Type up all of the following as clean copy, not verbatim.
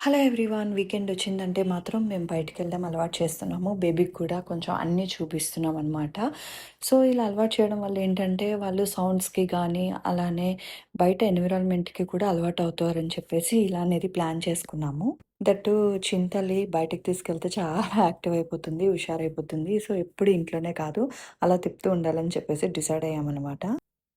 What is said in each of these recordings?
Hello everyone. Weekend వచ్చిందంటే మాత్రం మేము బయటికెళ్ళడం అలవాటు చేస్తున్నాము. బేబీకి కూడా కొంచెం అన్నీ చూపిస్తున్నామనమాట. సో, ఇలా అలవాటు చేయడం వల్ల ఏంటంటే, వాళ్ళు సౌండ్స్‌కి గానీ, అలానే బయట ఎన్విరాన్మెంట్‌కి కూడా అలవాటవుతారని చెప్పేసి ఇలా అనేది ప్లాన్ చేసుకున్నాము. దట్టు చింతల్లి బయటికి తీసుకెళ్తే చాలా యాక్టివ్ అయిపోతుంది, హుషారైపోతుంది. సో, ఎప్పుడు ఇంట్లోనే కాదు, అలా తిప్పుతూ ఉండాలని చెప్పేసి డిసైడ్ అయ్యామనమాట.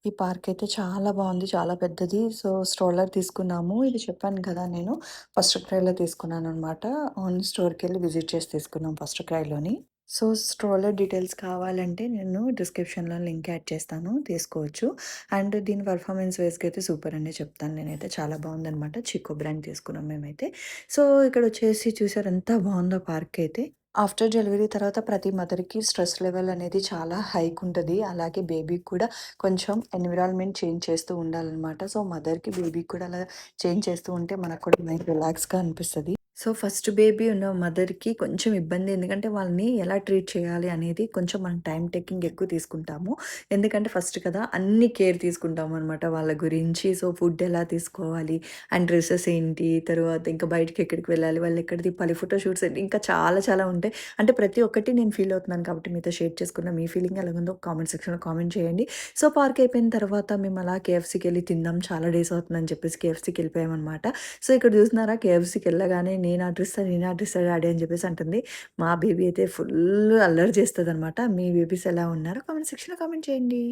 ఈ పార్క్ అయితే చాలా బావుంది. చాలా పెద్దది. సో, స్ట్రోలర్ తీసుకున్నాము. ఇది చెప్పాను కదా నేను ఫస్ట్ క్రైలో తీసుకున్నాననమాట. ఓన్లీ స్టోర్‌కెళ్ళి విజిట్ చేసి తీసుకున్నాం ఫస్ట్ క్రైలోని. సో, స్ట్రోలర్ డీటెయిల్స్ కావాలంటే నేను డిస్క్రిప్షన్‌లో లింక్ యాడ్ చేస్తాను. తీసుకోవచ్చు. అండ్ దీని పర్ఫార్మెన్స్ వైస్‌గా అయితే సూపర్ అనే చెప్తాను నేనైతే. చాలా బావుందనమాట. చికో బ్రాండ్ తీసుకున్నాం మేమైతే. సో, ఇక్కడొచ్చేసి చూసారు ఎంత బావుందో పార్క్ అయితే. ఆఫ్టర్ డెలివరీ తర్వాత ప్రతి మదర్‌కి స్ట్రెస్ లెవెల్ అనేది చాలా హైక్ ఉంటది. అలాగే బేబీకి కూడా కొంచెం ఎన్విరాన్మెంట్ చేంజ్ చేస్తూ ఉండాలనమాట. సో, మదర్‌కి, బేబీకి కూడా అలా చేంజ్ చేస్తూ ఉంటే మనకు కూడా మైండ్ రిలాక్స్‌గా అనిపిస్తది. సో, ఫస్ట్ బేబీ ఉన్న మదర్‌కి కొంచెం ఇబ్బంది. ఎందుకంటే వాళ్ళని ఎలా ట్రీట్ చేయాలి అనేది కొంచెం మనం టైమ్ టేకింగ్ ఎక్కువ తీసుకుంటాము. ఎందుకంటే ఫస్ట్ కదా అన్ని కేర్ తీసుకుంటామనమాట వాళ్ళ గురించి. సో, ఫుడ్ ఎలా తీసుకోవాలి అండ్ డ్రెసెస్ ఏంటి, తర్వాత ఇంకా బయటికి ఎక్కడికి వెళ్ళాలి, వాళ్ళు ఎక్కడ తిప్పాలి, ఫోటో షూట్స్ ఏంటి, ఇంకా చాలా చాలా ఉంటాయి. అంటే ప్రతి ఒక్కటి నేను ఫీల్ అవుతున్నాను కాబట్టి మీతో షేర్ చేసుకున్న. మీ ఫీలింగ్ ఎలాగుందో కామెంట్ సెక్షన్‌లో కామెంట్ చేయండి. సో, పార్క్ అయిపోయిన తర్వాత మేము అలా కేఎఫ్‌సీకెళ్ళి తిందాం. చాలా డేస్ అవుతుందని చెప్పేసి కేఎఫ్‌సీకెళ్ళిపోయామనమాట. సో, ఇక్కడ చూస్తున్నారా కేఎఫ్‌సీకెళ్ళగానే నేను ఆర్డర్ ఇస్తా డాడీ అని చెప్పేసి అంటుంది. మా బేబీ అయితే ఫుల్ అల్లరి చేస్తదనమాట. మీ బేబీస్ ఎలా ఉన్నారో కామెంట్ సెక్షన్‌లో కామెంట్ చేయండి.